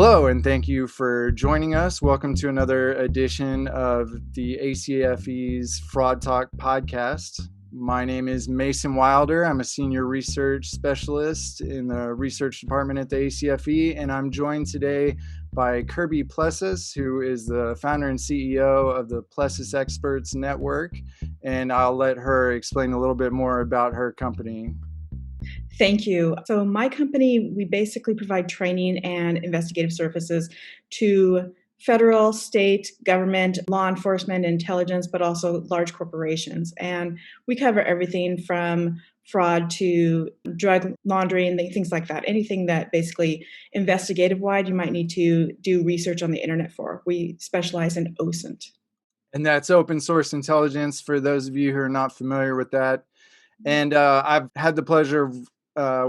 Hello, and thank you for joining us. Welcome to another edition of the ACFE's Fraud Talk podcast. My name is Mason Wilder. I'm a senior research specialist in the research department at the ACFE, and I'm joined today by Kirby Plessas, who is the founder and CEO of the Plessas Experts Network, and I'll let her explain a little bit more about her company. Thank you. So my company, we basically provide training and investigative services to federal, state, government, law enforcement, intelligence, but also large corporations. And we cover everything from fraud to drug laundering, things like that. Anything that basically investigative-wide you might need to do research on the internet for. We specialize in OSINT. And that's open source intelligence for those of you who are not familiar with that. And I've had the pleasure of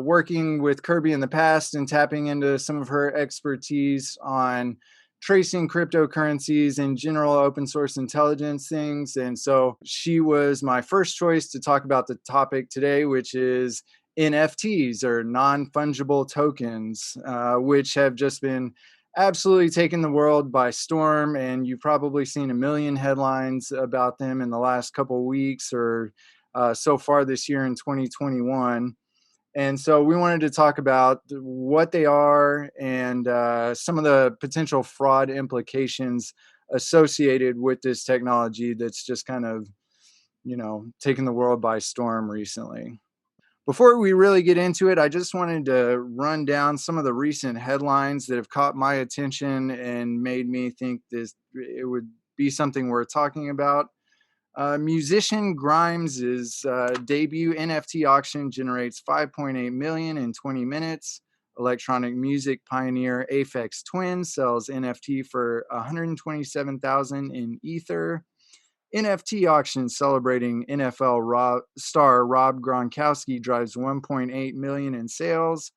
working with Kirby in the past and tapping into some of her expertise on tracing cryptocurrencies and general open source intelligence things. And so she was my first choice to talk about the topic today, which is NFTs or non-fungible tokens, which have just been absolutely taken the world by storm. And you've probably seen a million headlines about them in the last couple of weeks or so far this year in 2021. And so we wanted to talk about what they are and some of the potential fraud implications associated with this technology that's just kind of, taken the world by storm recently. Before we really get into it, I just wanted to run down some of the recent headlines that have caught my attention and made me think it would be something worth talking about. Musician Grimes' debut NFT auction generates 5.8 million in 20 minutes. Electronic music pioneer Aphex Twin sells NFT for 127,000 in Ether. NFT auction celebrating NFL star Rob Gronkowski drives 1.8 million in sales.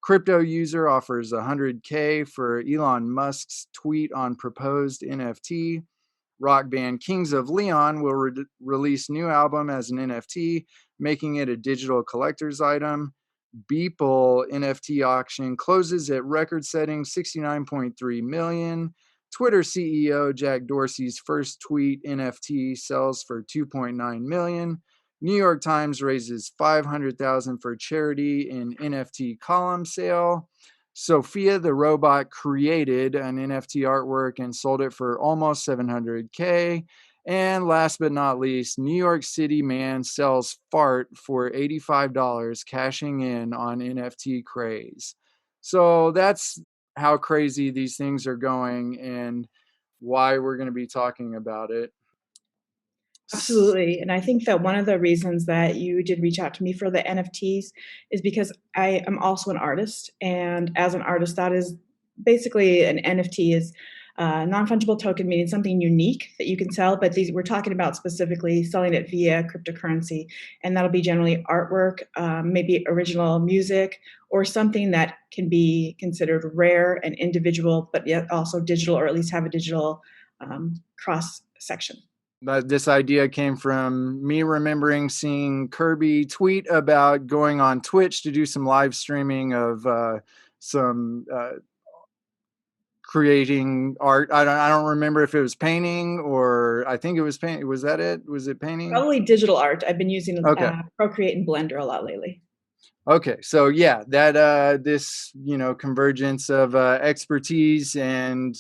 Crypto user offers 100K for Elon Musk's tweet on proposed NFT. Rock band Kings of Leon will release new album as an NFT, making it a digital collector's item. Beeple NFT auction closes at record-setting 69.3 million. Twitter CEO Jack Dorsey's first tweet NFT sells for 2.9 million. New York Times raises 500,000 for charity in NFT column sale. Sophia the robot created an NFT artwork and sold it for almost 700K. And last but not least, New York City man sells fart for $85, cashing in on NFT craze. So that's how crazy these things are going and why we're going to be talking about it. Absolutely. And I think that one of the reasons that you did reach out to me for the NFTs is because I am also an artist. And as an artist, that is basically an NFT is non-fungible token, meaning something unique that you can sell. But we're talking about specifically selling it via cryptocurrency. And that'll be generally artwork, maybe original music, or something that can be considered rare and individual, but yet also digital, or at least have a digital cross section. But this idea came from me remembering seeing Kirby tweet about going on Twitch to do some live streaming of some creating art. I don't remember if it was painting or I think it was paint. Was that it? Was it painting? Probably digital art. I've been using Procreate and Blender a lot lately. Okay, so yeah, that this convergence of expertise and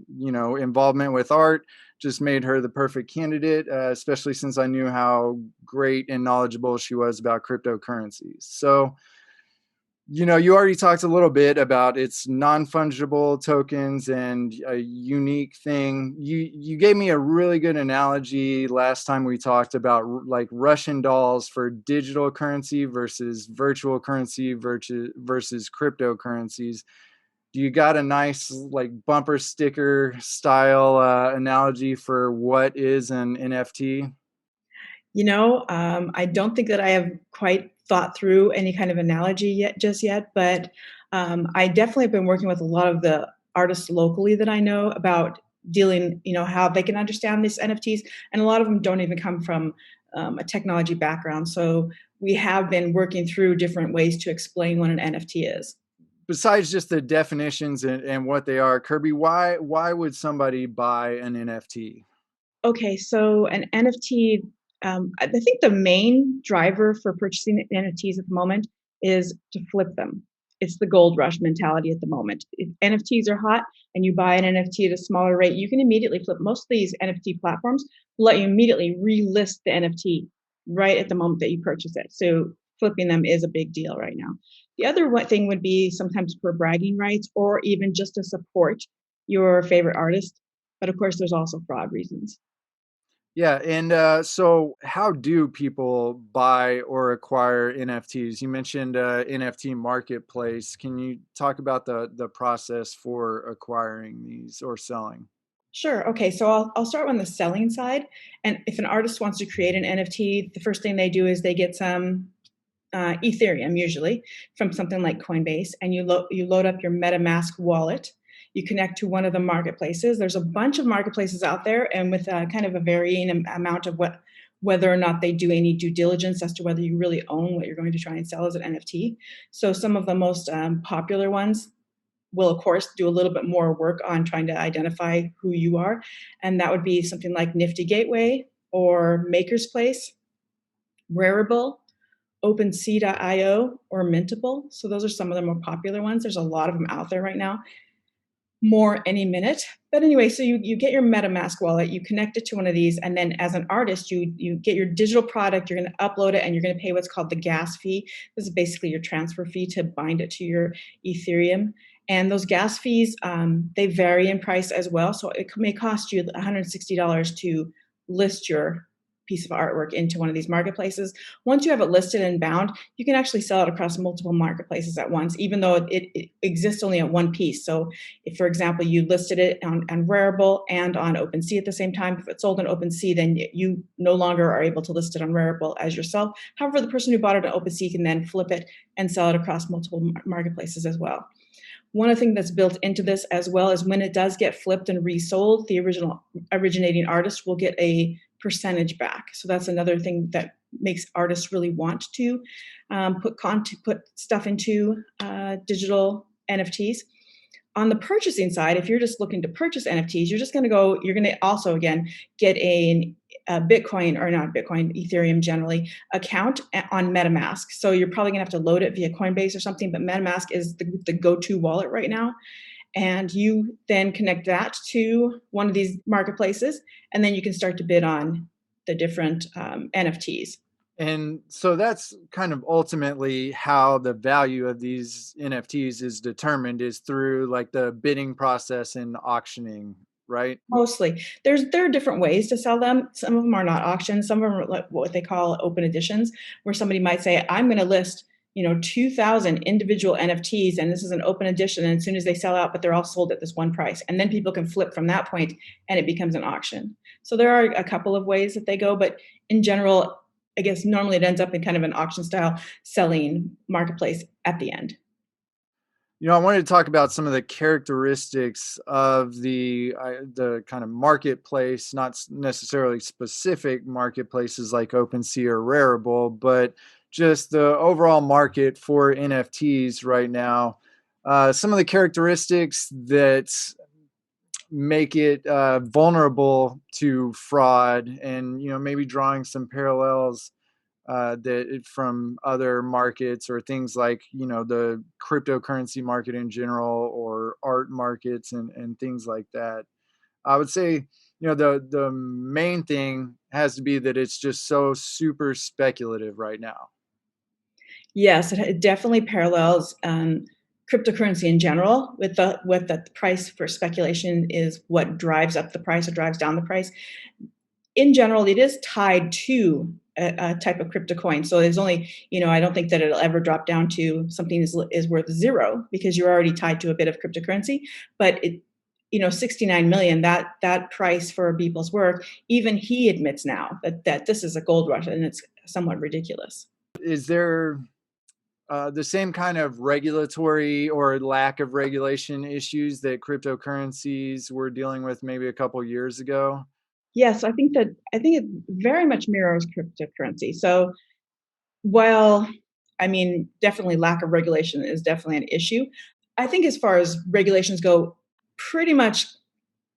involvement with art just made her the perfect candidate, especially since I knew how great and knowledgeable she was about cryptocurrencies. So, you already talked a little bit about its non-fungible tokens and a unique thing. You gave me a really good analogy last time we talked about like Russian dolls for digital currency versus virtual currency versus cryptocurrencies. Do you got a nice like bumper sticker style analogy for what is an NFT? I don't think that I have quite thought through any kind of analogy just yet, but I definitely have been working with a lot of the artists locally that I know about dealing, how they can understand these NFTs, and a lot of them don't even come from a technology background. So we have been working through different ways to explain what an NFT is. besides just the definitions and what they are, Kirby, why would somebody buy an NFT? Okay, so an NFT, I think the main driver for purchasing NFTs at the moment is to flip them. It's the gold rush mentality at the moment. If NFTs are hot and you buy an NFT at a smaller rate, you can immediately flip. Most of these NFT platforms will let you immediately relist the NFT right at the moment that you purchase it. So flipping them is a big deal right now. The other thing would be sometimes for bragging rights or even just to support your favorite artist. But of course, there's also fraud reasons. Yeah, and so how do people buy or acquire NFTs? You mentioned NFT marketplace. Can you talk about the process for acquiring these or selling? Sure. Okay. So I'll start on the selling side. And if an artist wants to create an NFT, the first thing they do is they get some Ethereum, usually from something like Coinbase, and you load up your MetaMask wallet. You connect to one of the marketplaces. There's a bunch of marketplaces out there, and with kind of a varying amount of whether or not they do any due diligence as to whether you really own what you're going to try and sell as an NFT. So some of the most popular ones will of course do a little bit more work on trying to identify who you are, and that would be something like Nifty Gateway or Maker's Place, Rarible, OpenSea.io, or Mintable. So those are some of the more popular ones. There's a lot of them out there right now, more any minute. But anyway, so you get your MetaMask wallet, you connect it to one of these, and then as an artist, you get your digital product, you're going to upload it, and you're going to pay what's called the gas fee. This is basically your transfer fee to bind it to your Ethereum. And those gas fees, they vary in price as well. So it may cost you $160 to list your piece of artwork into one of these marketplaces. Once you have it listed and bound, you can actually sell it across multiple marketplaces at once, even though it exists only at one piece. So if, for example, you listed it on Rarible and on OpenSea at the same time, if it's sold on OpenSea, then you no longer are able to list it on Rarible as yourself. However, the person who bought it on OpenSea can then flip it and sell it across multiple marketplaces as well. One thing that's built into this as well is when it does get flipped and resold, the original originating artist will get a percentage back. So that's another thing that makes artists really want to put stuff into digital NFTs. On the purchasing side, if you're just looking to purchase NFTs, you're going to also, again, get a Bitcoin, or not Bitcoin, Ethereum generally, account on MetaMask. So you're probably going to have to load it via Coinbase or something, but MetaMask is the go-to wallet right now. And you then connect that to one of these marketplaces, and then you can start to bid on the different NFTs. And so that's kind of ultimately how the value of these NFTs is determined, is through like the bidding process and auctioning, right? Mostly. There are different ways to sell them. Some of them are not auctions. Some of them are like what they call open editions, where somebody might say, I'm going to list, 2,000 individual NFTs, and this is an open edition. And as soon as they sell out, but they're all sold at this one price. And then people can flip from that point and it becomes an auction. So there are a couple of ways that they go, but in general, I guess normally it ends up in kind of an auction style selling marketplace at the end. I wanted to talk about some of the characteristics of the kind of marketplace, not necessarily specific marketplaces like OpenSea or Rarible, but just the overall market for NFTs right now. Some of the characteristics that make it vulnerable to fraud, and maybe drawing some parallels that from other markets, or things like the cryptocurrency market in general, or art markets, and things like that. I would say the main thing has to be that it's just so super speculative right now. Yes, it definitely parallels cryptocurrency in general, with the price for speculation is what drives up the price or drives down the price. In general, it is tied to a type of crypto coin. So there's only, I don't think that it'll ever drop down to something is worth zero, because you're already tied to a bit of cryptocurrency. But 69 million, that price for Beeple's work, even he admits now that this is a gold rush and it's somewhat ridiculous. Is there the same kind of regulatory or lack of regulation issues that cryptocurrencies were dealing with maybe a couple years ago? Yes, I think it very much mirrors cryptocurrency. So while, I mean, definitely lack of regulation is definitely an issue, I think as far as regulations go, pretty much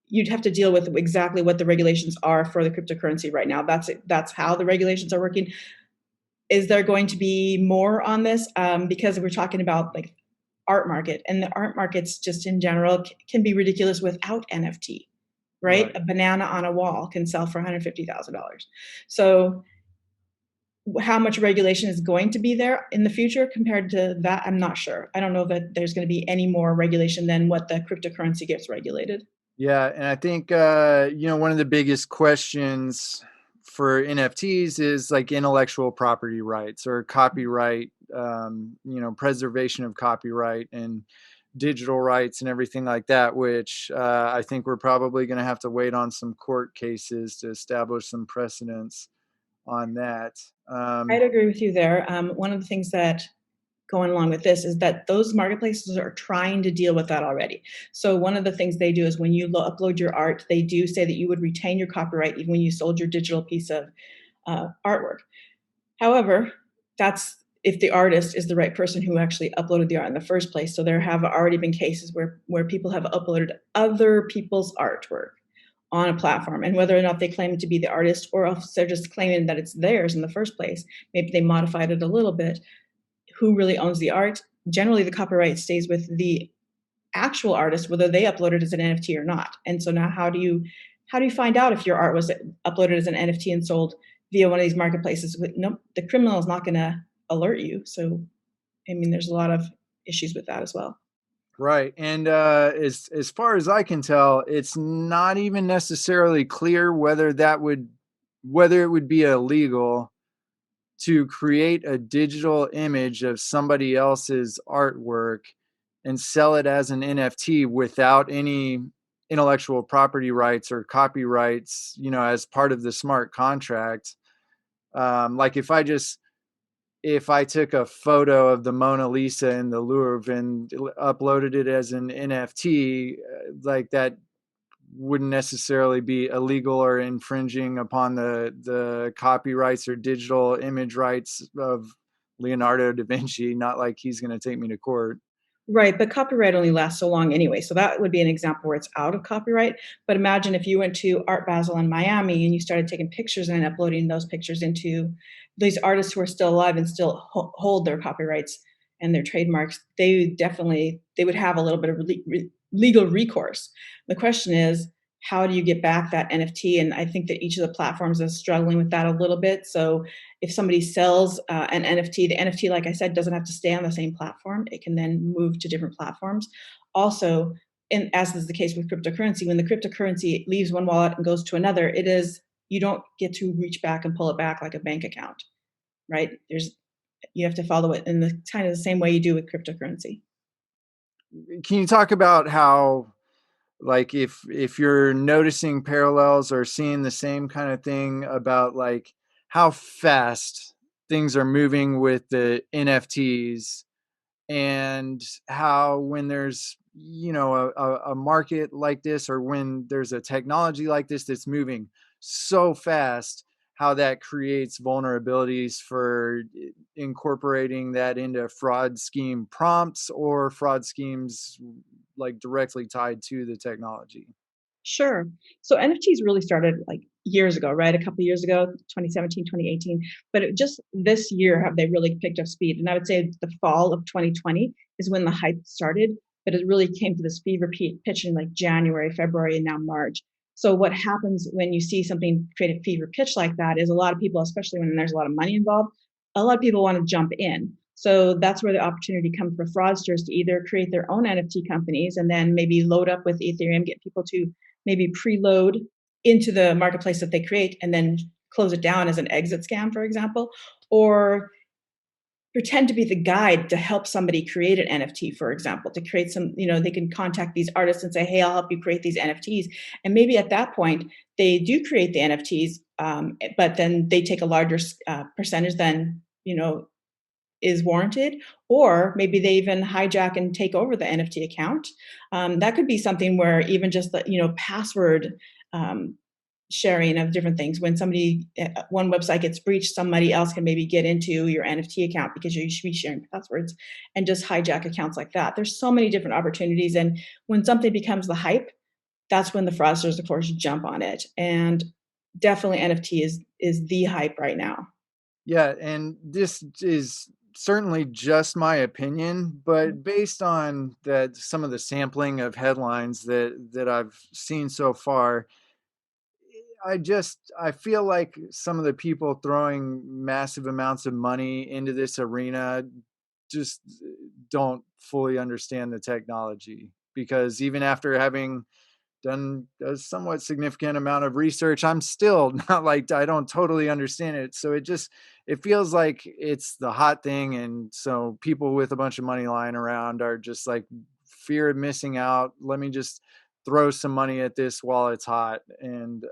you'd have to deal with exactly what the regulations are for the cryptocurrency right now. That's how the regulations are working. Is there going to be more on this? Because we're talking about like art market, and the art markets just in general can be ridiculous without NFT, right? Right. A banana on a wall can sell for $150,000. So how much regulation is going to be there in the future compared to that, I'm not sure. I don't know that there's going to be any more regulation than what the cryptocurrency gets regulated. Yeah, and I think one of the biggest questions for NFTs is like intellectual property rights or copyright, preservation of copyright and digital rights and everything like that, which I think we're probably going to have to wait on some court cases to establish some precedents on that. I'd agree with you there. One of the things that going along with this is that those marketplaces are trying to deal with that already. So one of the things they do is when you upload your art, they do say that you would retain your copyright even when you sold your digital piece of artwork. However, that's if the artist is the right person who actually uploaded the art in the first place. So there have already been cases where people have uploaded other people's artwork on a platform, and whether or not they claim to be the artist or if they're just claiming that it's theirs in the first place, maybe they modified it a little bit. Who really owns the art? Generally, the copyright stays with the actual artist, whether they upload it as an NFT or not. And so now, how do you find out if your art was uploaded as an NFT and sold via one of these marketplaces? No, the criminal is not going to alert you. So, I mean, there's a lot of issues with that as well. Right. And as far as I can tell, it's not even necessarily clear whether it would be illegal to create a digital image of somebody else's artwork and sell it as an NFT without any intellectual property rights or copyrights, as part of the smart contract. Like if I took a photo of the Mona Lisa in the Louvre and uploaded it as an NFT, like that wouldn't necessarily be illegal or infringing upon the copyrights or digital image rights of Leonardo da Vinci. Not like he's going to take me to court. Right, but copyright only lasts so long anyway. So that would be an example where it's out of copyright. But imagine if you went to Art Basel in Miami and you started taking pictures and uploading those pictures into these artists who are still alive and still hold their copyrights and their trademarks. They would have a little bit of legal recourse. The question is, how do you get back that NFT? And I think that each of the platforms is struggling with that a little bit. So if somebody sells an NFT, the NFT, like I said, doesn't have to stay on the same platform. It can then move to different platforms. Also, and as is the case with cryptocurrency, when the cryptocurrency leaves one wallet and goes to another, you don't get to reach back and pull it back like a bank account, right? You have to follow it in the kind of the same way you do with cryptocurrency. Can you talk about how, like, if you're noticing parallels or seeing the same kind of thing about like how fast things are moving with the NFTs, and how when there's a market like this, or when there's a technology like this that's moving so fast, how that creates vulnerabilities for incorporating that into fraud scheme prompts or fraud schemes like directly tied to the technology. Sure. So NFTs really started like years ago, right? A couple of years ago, 2017, 2018. But just this year have they really picked up speed. And I would say the fall of 2020 is when the hype started, but it really came to this fever pitch in like January, February, and now March. So what happens when you see something create a fever pitch like that is a lot of people, especially when there's a lot of money involved, a lot of people want to jump in. So that's where the opportunity comes for fraudsters to either create their own NFT companies and then maybe load up with Ethereum, get people to maybe preload into the marketplace that they create and then close it down as an exit scam, for example, or pretend to be the guide to help somebody create an NFT, for example, to create they can contact these artists and say, hey, I'll help you create these NFTs. And maybe at that point, they do create the NFTs, but then they take a larger percentage than, is warranted, or maybe they even hijack and take over the NFT account. That could be something where even just the password sharing of different things. When somebody, one website gets breached, somebody else can maybe get into your NFT account because you should be sharing passwords and just hijack accounts like that. There's so many different opportunities. And when something becomes the hype, that's when the fraudsters, of course, jump on it. And definitely NFT is the hype right now. Yeah, and this is certainly just my opinion, but based on that some of the sampling of headlines that I've seen so far, I feel like some of the people throwing massive amounts of money into this arena just don't fully understand the technology, because even after having done a somewhat significant amount of research, I'm still not like, I don't totally understand it. So it feels like it's the hot thing, and so people with a bunch of money lying around are just like, fear of missing out. Let me just throw some money at this while it's hot, and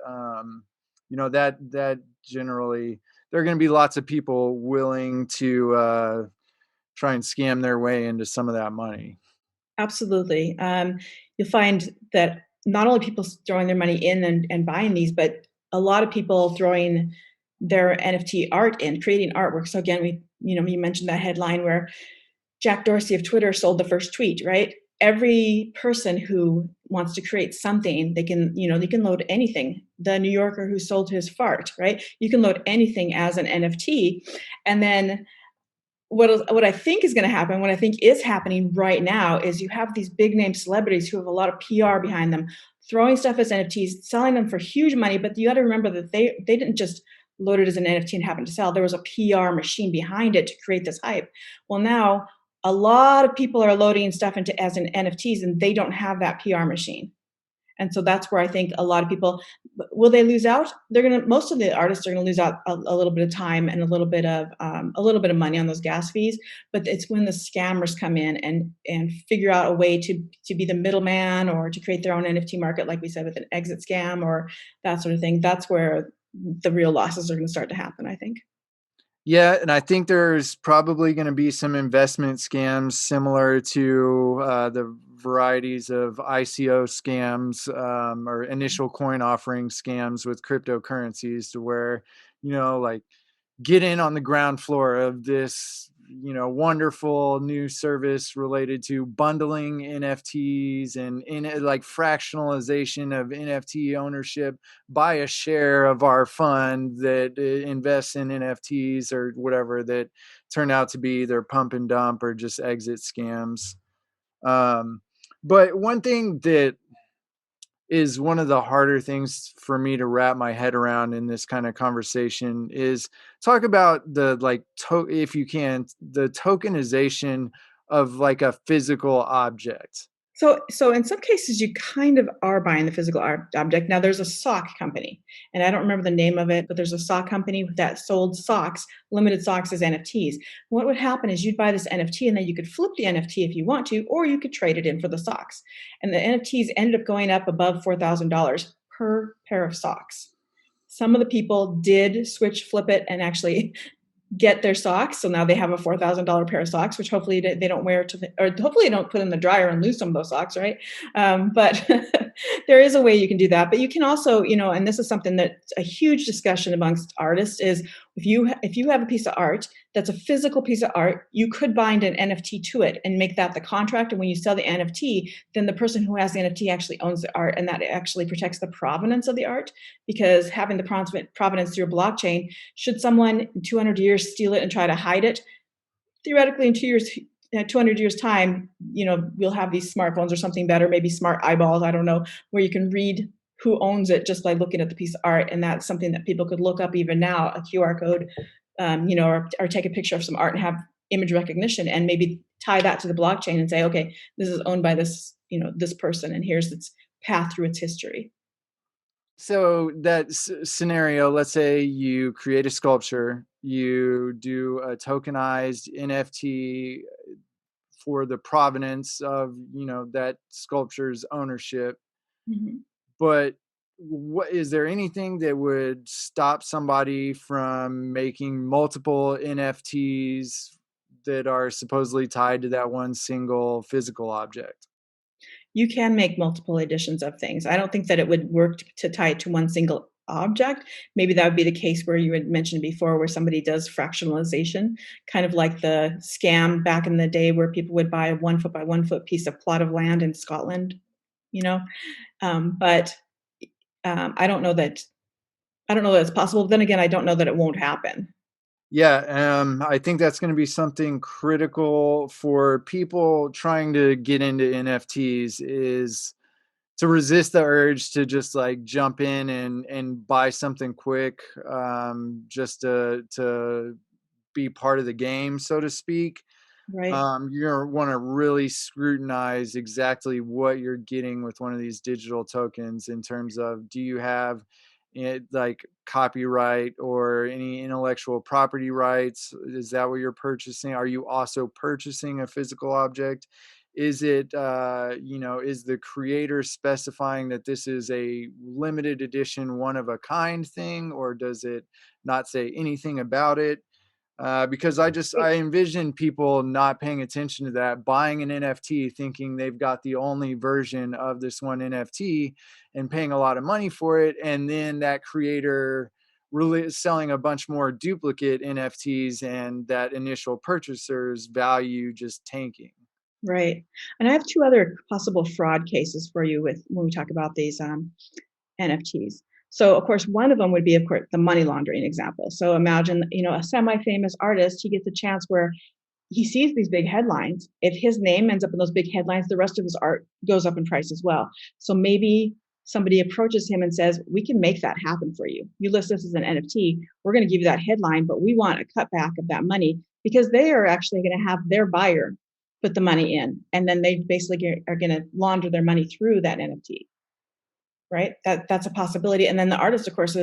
that generally there are going to be lots of people willing to try and scam their way into some of that money. Absolutely. You'll find that not only people throwing their money in and buying these, but a lot of people throwing their NFT art in, creating artwork. So again, you mentioned that headline where Jack Dorsey of Twitter sold the first tweet, right? Every person who wants to create something, they can load anything. The New Yorker who sold his fart, right? You can load anything as an NFT, and then what I think is going to happen, what I think is happening right now, is you have these big name celebrities who have a lot of PR behind them, throwing stuff as NFTs, selling them for huge money. But you got to remember that they didn't just load it as an NFT and happen to sell. There was a PR machine behind it to create this hype. Well, now a lot of people are loading stuff into as an NFTs, and they don't have that PR machine. And so that's where I think a lot of people will they lose out? Most of the artists are gonna lose out a little bit of time and a little bit of money on those gas fees. But it's when the scammers come in and figure out a way to be the middleman or to create their own NFT market, like we said, with an exit scam or that sort of thing. That's where the real losses are going to start to happen, I think. Yeah, and I think there's probably going to be some investment scams similar to the varieties of ICO scams, or initial coin offering scams with cryptocurrencies, to where, like, get in on the ground floor of this, wonderful new service related to bundling NFTs and in like fractionalization of NFT ownership. Buy a share of our fund that invests in NFTs or whatever, that turn out to be either pump and dump or just exit scams. Um, but one thing that is one of the harder things for me to wrap my head around in this kind of conversation is talk about the, like, if you can, the tokenization of like a physical object. So in some cases, you kind of are buying the physical object. Now, there's a sock company, and I don't remember the name of it, but there's a sock company that sold socks, limited socks as NFTs. What would happen is you'd buy this NFT, and then you could flip the NFT if you want to, or you could trade it in for the socks. And the NFTs ended up going up above $4,000 per pair of socks. Some of the people did switch, flip it, and actually get their socks. So now they have a $4,000 pair of socks, which hopefully they don't wear or hopefully they don't put in the dryer and lose some of those socks, right? But there is a way you can do that. But you can also, and this is something that's a huge discussion amongst artists, is if you have a piece of art that's a physical piece of art, you could bind an NFT to it and make that the contract. And when you sell the NFT, then the person who has the NFT actually owns the art, and that actually protects the provenance of the art, because having the provenance through a blockchain, should someone in 200 years steal it and try to hide it, theoretically in 200 years time, we'll have these smartphones or something better, maybe smart eyeballs, I don't know, where you can read who owns it just by looking at the piece of art. And that's something that people could look up even now, a QR code, or take a picture of some art and have image recognition and maybe tie that to the blockchain and say, okay, this is owned by this person, and here's its path through its history. So that scenario, let's say you create a sculpture, you do a tokenized NFT for the provenance of, that sculpture's ownership. Mhm. But what is there anything that would stop somebody from making multiple NFTs that are supposedly tied to that one single physical object? You can make multiple editions of things. I don't think that it would work to tie it to one single object. Maybe that would be the case where you had mentioned before, where somebody does fractionalization, kind of like the scam back in the day where people would buy a 1 foot by 1 foot piece of plot of land in Scotland, you know. But I don't know that it's possible. Then again, I don't know that it won't happen. Yeah, I think that's going to be something critical for people trying to get into NFTs is to resist the urge to just like jump in and buy something quick, just to be part of the game, so to speak. Right, You're gonna want to really scrutinize exactly what you're getting with one of these digital tokens in terms of, do you have it like copyright or any intellectual property rights? Is that what you're purchasing? Are you also purchasing a physical object? Is it, is the creator specifying that this is a limited edition, one of a kind thing, or does it not say anything about it? Because I envision people not paying attention to that, buying an NFT, thinking they've got the only version of this one NFT, and paying a lot of money for it, and then that creator really is selling a bunch more duplicate NFTs, and that initial purchaser's value just tanking. right. And I have two other possible fraud cases for you with when we talk about these NFTs. So, of course, one of them would be, of course, the money laundering example. So, imagine, a semi-famous artist. He gets a chance where he sees these big headlines. If his name ends up in those big headlines, the rest of his art goes up in price as well. So maybe somebody approaches him and says, "We can make that happen for you. You list this as an NFT. We're going to give you that headline, but we want a cutback of that money," because they are actually going to have their buyer put the money in, and then they basically are going to launder their money through that NFT. Right? That's a possibility. And then the artist, of course,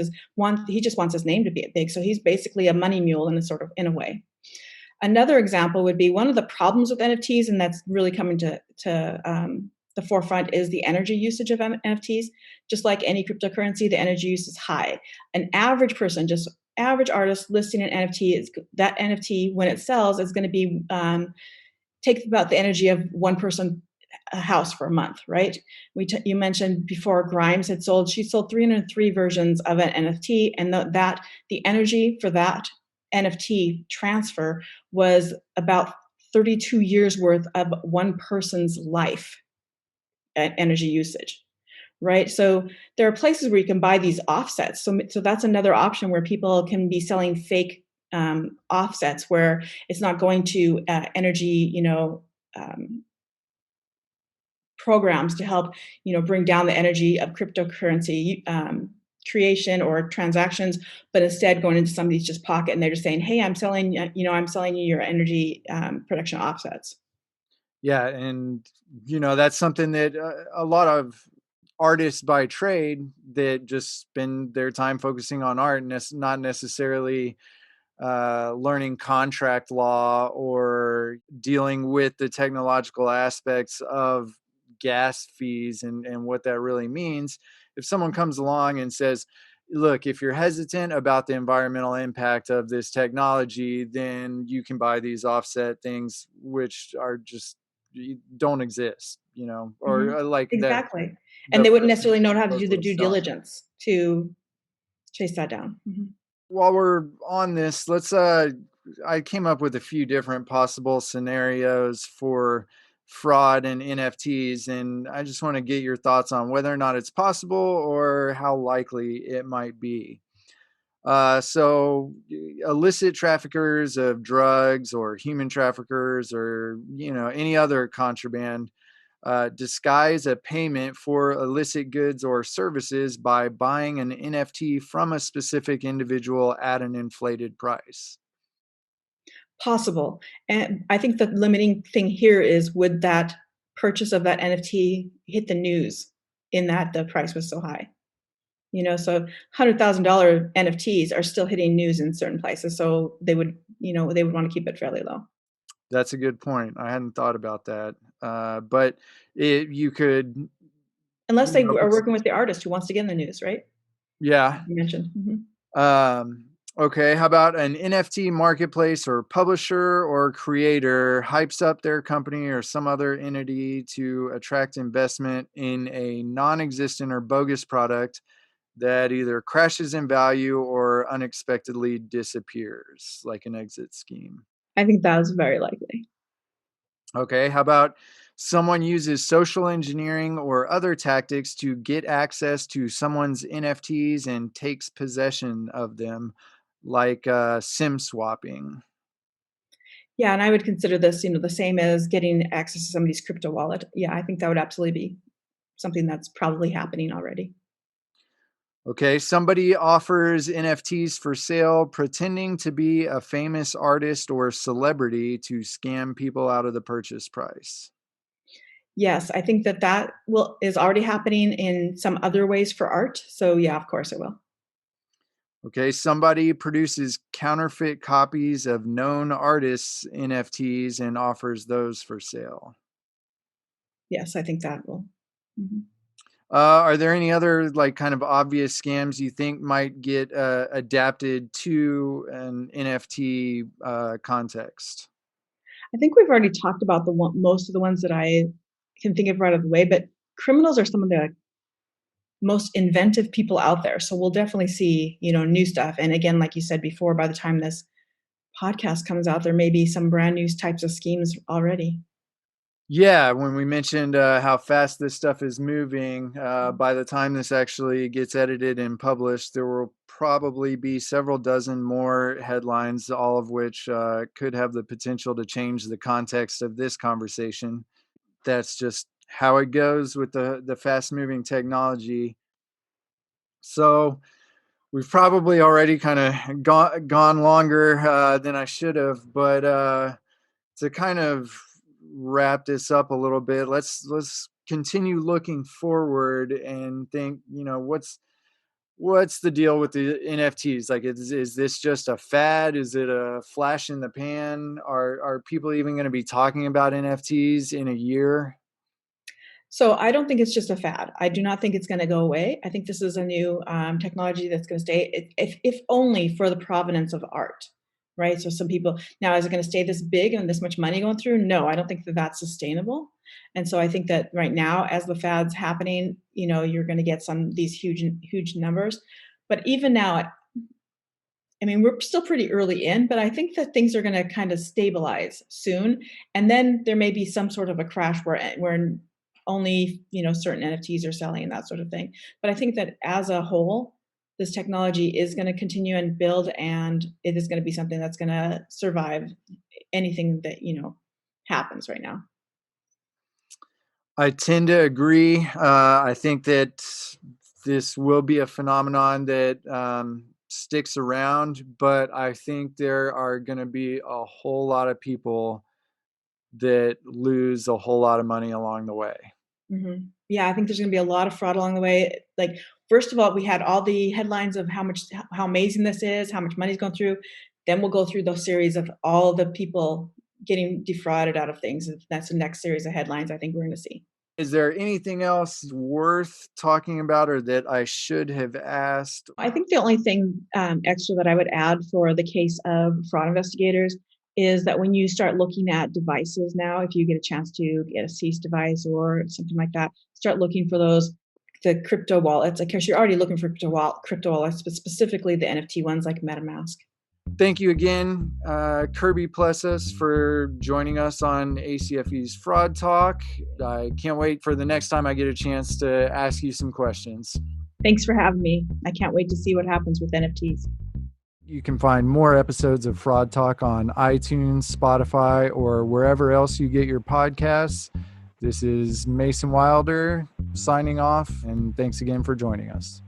he just wants his name to be big. So he's basically a money mule in a way. Another example would be one of the problems with NFTs, and that's really coming to the forefront, is the energy usage of NFTs. Just like any cryptocurrency, the energy use is high. An average person, just average artist listing an NFT, that NFT when it sells is going to be take about the energy of one person a house for a month, right? You mentioned before Grimes she sold 303 versions of an NFT, and the energy for that NFT transfer was about 32 years worth of one person's life energy usage, right? So there are places where you can buy these offsets. So that's another option where people can be selling fake offsets where it's not going to energy, um, programs to help bring down the energy of cryptocurrency creation or transactions, but instead going into somebody's just pocket, and they're just saying, "Hey, I'm selling you your energy production offsets." Yeah, and that's something that a lot of artists by trade that just spend their time focusing on art and not necessarily learning contract law or dealing with the technological aspects of gas fees and what that really means. If someone comes along and says, look, if you're hesitant about the environmental impact of this technology, then you can buy these offset things, which are just don't exist, or Mhm. like that Exactly. And the they wouldn't person necessarily know how to do the supposedly due selling it. diligence to chase that down. Mhm. While we're on this, let's I came up with a few different possible scenarios for fraud and NFTs, and I just want to get your thoughts on whether or not it's possible or how likely it might be. So illicit traffickers of drugs or human traffickers or any other contraband disguise a payment for illicit goods or services by buying an NFT from a specific individual at an inflated price. Possible. And I think the limiting thing here is, would that purchase of that NFT hit the news in that the price was so high? So $100,000 NFTs are still hitting news in certain places. So they would want to keep it fairly low. That's a good point. I hadn't thought about that. But you could, Unless they are it's, working with the artist who wants to get in the news, right? yeah. You mentioned. Mhm. Okay. How about an NFT marketplace or publisher or creator hypes up their company or some other entity to attract investment in a non existent or bogus product that either crashes in value or unexpectedly disappears, like an exit scheme? I think that is very likely. Okay, how about someone uses social engineering or other tactics to get access to someone's NFTs and takes possession of them, like SIM swapping? Yeah, and I would consider this, the same as getting access to somebody's crypto wallet. Yeah, I think that would absolutely be something that's probably happening already. Okay, somebody offers NFTs for sale, pretending to be a famous artist or celebrity to scam people out of the purchase price. Yes, I think that that will is already happening in some other ways for art. So yeah, of course it will. Okay, somebody produces counterfeit copies of known artists' NFTs and offers those for sale. Yes, I think that will. Mhm. Are there any other like kind of obvious scams you think might get adapted to an NFT context? I think we've already talked about most of the ones that I can think of right of the way, but criminals are some of the most inventive people out there. So we'll definitely see, new stuff. And again, like you said before, by the time this podcast comes out, there may be some brand new types of schemes already. Yeah, when we mentioned how fast this stuff is moving, by the time this actually gets edited and published, there will probably be several dozen more headlines, all of which could have the potential to change the context of this conversation. That's just how it goes with the fast moving technology. So we've probably already kind of gone longer than I should have, but to kind of wrap this up a little bit, let's continue looking forward and think, what's the deal with the NFTs? Like, is this just a fad? Is it a flash in the pan? Are people even going to be talking about NFTs in a year? So I don't think it's just a fad. I do not think it's going to go away. I think this is a new technology that's going to stay, if only for the provenance of art, right? So some people now, is it going to stay this big and this much money going through? No, I don't think that that's sustainable. And so I think that right now, as the fad's happening, you're going to get these huge numbers. But even now, I mean, we're still pretty early in, but I think that things are going to kind of stabilize soon, and then there may be some sort of a crash where only certain NFTs are selling and that sort of thing. But I think that as a whole, this technology is going to continue and build, and it is going to be something that's going to survive anything that happens right now. I tend to agree. I think that this will be a phenomenon that sticks around, but I think there are going to be a whole lot of people that lose a whole lot of money along the way. Yeah, I think there's going to be a lot of fraud along the way. Like, first of all, we had all the headlines of how amazing this is, how much money's going through. Then we'll go through those series of all the people getting defrauded out of things. That's the next series of headlines I think we're going to see. Is there anything else worth talking about or that I should have asked? I think the only thing extra that I would add for the case of fraud investigators is that when you start looking at devices now, if you get a chance to get a cease device or something like that, start looking for the crypto wallets. Of course, you're already looking for crypto wallets, but specifically the NFT ones like MetaMask. Thank you again, Kirby Plessas, for joining us on ACFE's Fraud Talk. I can't wait for the next time I get a chance to ask you some questions. Thanks for having me. I can't wait to see what happens with NFTs. You can find more episodes of Fraud Talk on iTunes, Spotify, or wherever else you get your podcasts. This is Mason Wilder signing off, and thanks again for joining us.